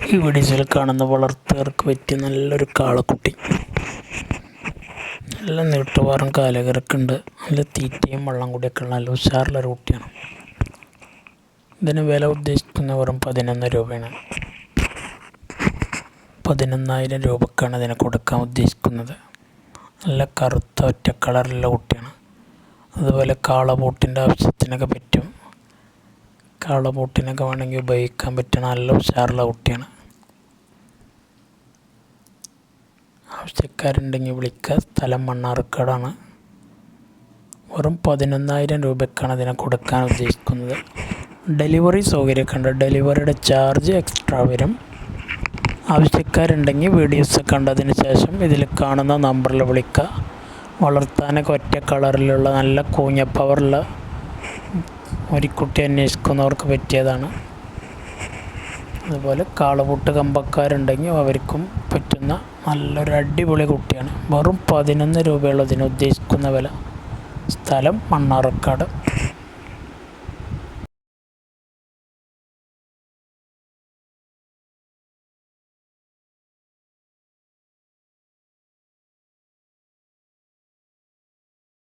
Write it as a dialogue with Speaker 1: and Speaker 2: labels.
Speaker 1: ഈ വീഡിയോയിൽ കാണുന്ന വളർത്തുകാർക്ക് പറ്റിയ നല്ലൊരു കാളക്കുട്ടി. നല്ല നീട്ടുവാറും കാലകരക്കുണ്ട്. നല്ല തീറ്റയും വെള്ളം കൂടിയൊക്കെ ഉള്ള നല്ല ഉഷാറുള്ളൊരു കുട്ടിയാണ്. ഇതിന് വില ഉദ്ദേശിക്കുന്ന വെറും 11 രൂപയാണ്. 11,000 രൂപക്കാണ് ഇതിനെ കൊടുക്കാൻ ഉദ്ദേശിക്കുന്നത്. നല്ല കറുത്ത ഒറ്റ കളറുള്ള കുട്ടിയാണ്. അതുപോലെ കാളപൂട്ടിൻ്റെ ആവശ്യത്തിനൊക്കെ പറ്റും. കാളപൂട്ടിനൊക്കെ വേണമെങ്കിൽ ഉപയോഗിക്കാൻ പറ്റുന്ന നല്ല ഉഷാറുള്ള കുട്ടിയാണ്. ആവശ്യക്കാരുണ്ടെങ്കിൽ വിളിക്കുക. സ്ഥലം മണ്ണാർക്കാടാണ്. വെറും 11,000 രൂപയ്ക്കാണ് ഇതിനെ കൊടുക്കാൻ ഉദ്ദേശിക്കുന്നത്. ഡെലിവറി സൗകര്യമൊക്കെ ഉണ്ട്. ഡെലിവറിയുടെ ചാർജ് എക്സ്ട്രാ വരും. ആവശ്യക്കാരുണ്ടെങ്കിൽ വീഡിയോസ് കണ്ടതിന് ശേഷം ഇതിൽ കാണുന്ന നമ്പറിൽ വിളിക്കുക. വളർത്താനൊക്കെ ഒറ്റ കളറിലുള്ള നല്ല കൂഞ്ഞ പവറുള്ള ഒരു കുട്ടി അന്വേഷിക്കുന്നവർക്ക് പറ്റിയതാണ്. അതുപോലെ കാളപൂട്ട് കമ്പക്കാരുണ്ടെങ്കിൽ അവർക്കും പറ്റുന്ന നല്ലൊരു അടിപൊളി കുട്ടിയാണ്. വെറും 11 രൂപയുള്ളതിന് ഉദ്ദേശിക്കുന്ന വില. സ്ഥലം മണ്ണാർക്കാട്.